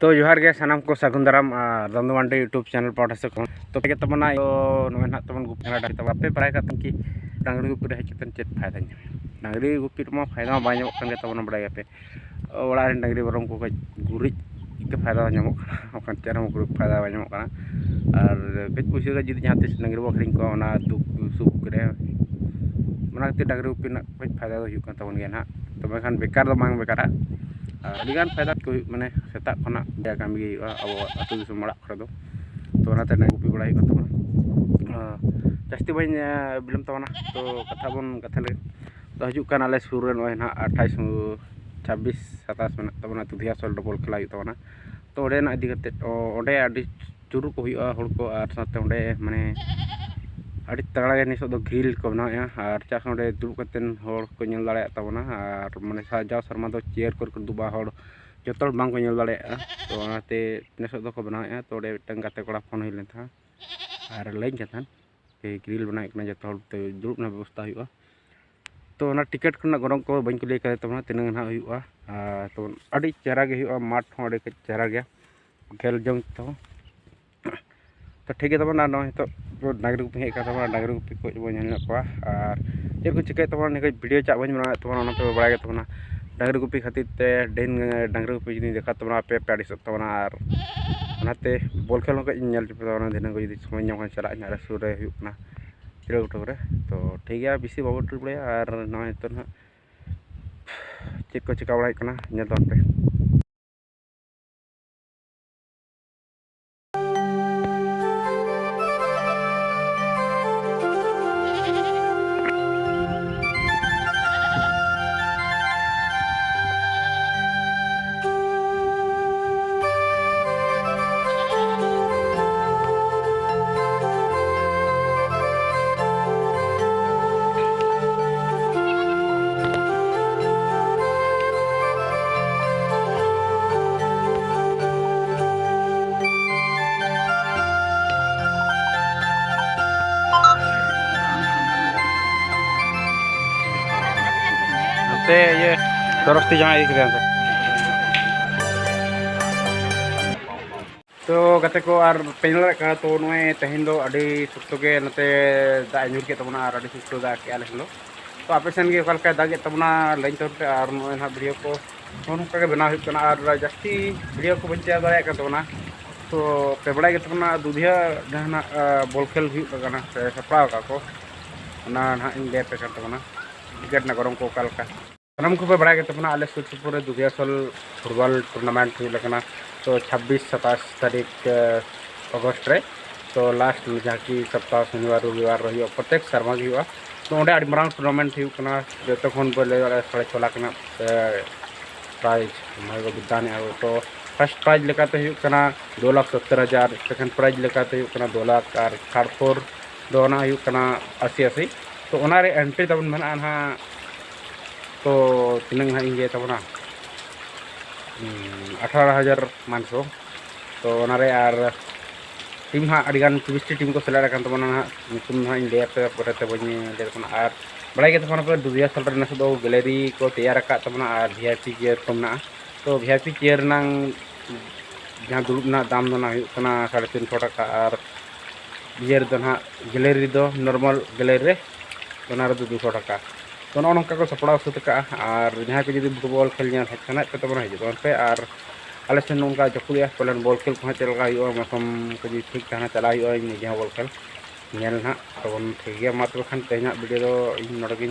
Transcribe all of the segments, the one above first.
तो जोहार के सानाम को सगुन दाराम दंदो मांडी यूट्यूब चैनल पाठा से तो पे तबना नोय ना तबन गुपी ना डाक्टर बापे पराय का कि डांगरी गुपी रे हेचतन चेत फायदा डांगरी गुपी मा फायदा मा बाय ᱧᱟᱢᱚᱜ ᱠᱟᱱ ᱜᱮ ᱛᱟᱵᱚᱱᱟ ᱵᱟᱲᱟᱭ ᱟᱯᱮ ᱚᱲᱟᱜ ᱨᱮᱱ ᱰᱟंᱜरी ᱵᱚᱨᱚᱢ ᱠᱚ ᱜᱩᱨᱤᱡ ᱤᱠᱟᱹ ᱯᱷᱟᱭᱫᱟ ᱧᱟᱢᱚᱜ ᱠᱟᱱᱟ ᱚᱠᱟᱱ ᱪᱮᱨᱦᱟ ᱜᱩᱨᱤᱡ ᱯᱷᱟᱭदा ᱵᱟᱭ ᱧᱟᱢᱚᱜ ᱠᱟᱱᱟ ᱟᱨ ᱠᱟᱹᱡ ᱯᱩᱭᱥᱟᱹ ᱜᱮ ᱡᱩᱫᱤ ᱡᱟᱦᱟᱸ ᱛᱤᱥ ᱰᱟंᱜरी ᱵᱚ ᱟᱹᱠᱷᱨᱤᱧ ᱠᱚᱣᱟ ᱚᱱᱟ ᱫᱩᱠ ᱥᱩᱠ ᱨᱮ ᱚᱱᱟ ᱠᱷᱟᱹᱛᱤᱨ ᱰᱟंᱜरी गुपी ᱨᱮᱱᱟᱜ ᱠᱟᱹᱡ ᱯᱷᱟᱭदा ᱫᱚ ᱦᱩᱭᱩᱜ ᱠᱟᱱ ᱛᱟᱵᱚᱱ ᱜᱮᱭᱟ ᱱᱟᱦᱟᱜ ᱛᱚᱵᱮ ᱠᱷᱟᱱ ᱵᱮᱠᱟᱨ ᱫᱚ ᱵᱟᱝ ᱵᱮᱠᱟᱨᱟ ᱟᱹᱰᱤᱜᱟन ᱯᱷᱟᱭᱫᱟ ᱠᱚ ᱦᱩᱭᱩᱜ ᱢᱟᱱᱮ ᱥᱮᱛᱟᱜ ᱠᱷᱚᱱᱟᱜ ᱡᱟ ᱠᱟᱹᱢᱤ ᱜᱮ ᱦᱩᱭᱩᱜᱼᱟ ᱟᱵᱚ ᱟᱹᱛᱩ ᱫᱤᱥᱚᱢ ᱚᱲᱟᱜ ᱠᱚᱨᱮ ᱫᱚ तो ओनाते गुपी बड़ा हुई तबना जास्ती बी बिलम तबना तो कथा बन कथा ले तो हजूकान आले सुर रे नोय ना 28 26 27 में तबना तुधिया सोल डबल खेला हुई तबना तो ओडे ना इदी कते ओडे आडी चुरु को हुई हड़ को आर साथे ओडे माने आडी तगड़ा गे निसो दो ग्रिल को बनाया आर चास ओडे दुड़ कतेन हड़ को नेल दाड़े तबना आर माने साजाव शर्मा दो चेयर कर दुबा हड़ जोतोड़ बांग को नेल दाड़े तो ओनाते निसो दो को बनाया तो ओडे मिटन गाते कोड़ा फोन हुई लेन था आर लैन कथान के ग्रिल बनाए कना जतो हड़ ते दुड़ ना व्यवस्था हुआ तो ओना टिकट करना गरम को बन को ले करे तबना तिनंग ना हुआ तो आडी चेहरा गे हुआ माठ हो आडी चेहरा गया खेल जंग तो ठीक है तबना नो तो डांगरी गुपी हेक तबना डांगरी गुपी को बो नेल को आर जे को चिके तबना निके वीडियो चा बन बना तबना ओना पे बड़ा तबना डांगरी गुपी खातिर ते डेन डांगरी गुपी जुदी देखा तबना पे पेड़ी सब तबना आर ओनाते बॉल खेल को नेल तबना दिन को जुदी समय ᱧᱟᱢ ᱠᱷᱟᱱ ᱪᱟᱞᱟᱜ ᱧᱟᱨᱮ ᱥᱩᱨ ᱨᱮ ᱦᱩᱭᱩᱜ ᱠᱟᱱᱟ ᱪᱤᱨᱟᱹ ᱜᱩᱴᱩ ᱨᱮ तो ठीक है बेसी बाबू टुल बड़े और नय तो ना चेक को चिका बड़ा कना नेल तबन पे ये सरस्ती जहाँ तो गते को और पेनल का तो नोए तहिन दो अडी सुक्तो के नते दा न्यूर के तबना और अडी सुक्तो दा के आले हलो तो आपे सेन के कलका दागे तबना लाइन तोरते और नोए ना वीडियो को फोन का बना हुई कना और जास्ती वीडियो को बंचा दाया का तबना तो पे बड़ा के तबना दुधिया जहां बॉल खेल हुई कना सपड़ा का को ना ना इन दे पे कर तबना टिकट ना गरम को कलका सनम को पे बड़ा के तबना आले सुर सुपुर दुधिया सल फुटबॉल टूर्नामेंट हुई लगना तो 26-27 तारीख अगस्त रे तो लास्ट जहाँ की सप्ताह शनिवार रविवार रही प्रत्येक शर्मा की हुआ तो ओडे आड़ी मांग टूर्नामेंट हुआ जो खन बोले 6.5 लाख प्राइज हमारे को विद्यान तो फर्स्ट प्राइज लेकाते 2,70,000 सेकेंड प्राइज लेकाते 2 लाख और थर्ड फोर दो 80 तो ओनारे एंट्री तबन मेना ना तो तिनंग ना इंगे तबना 18,000 मानसो तो ओनारे आर टीम हाँ अड़ीगान 20 टीम को सेलेक्ट कर तबना निकुम हाँ इंडिया पे परेते बनी ले तबना आर बड़ाई के तबना पे दुधिया सल्टर नस दो गैलरी को तैयार का तबना आर वीआईपी चेयर को ना तो वीआईपी चेयर नांग जहाँ दुरुब ना दाम दो ना हुकना 350 टाका और बियर दो ना गैलरी दो नॉर्मल गैलरी रे ओना रे 200 टाका तो नौका को सपड़ा सुत का और जहाँ को जुदी फुटबॉल खेल हेना पे तब हजून पे और आले से नौका जपुरिया पलन बॉल खेल को चलगा मौसम को जी ठीक कहना चला निजे बॉल खेल नेल ना तब ठीक है मा तब खान तेना वीडियो दो नोड़े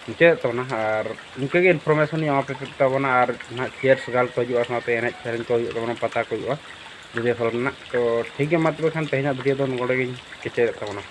मुचाद तबना और इनके इनफरमेशन एमा पे तबना और ना चेयर सगाल को हजूँ साथ एने सेरें को तबना पता को जुदी फल तो ठीक है मा तब खान तेना वीडियो दो नोड़े केचे तबना।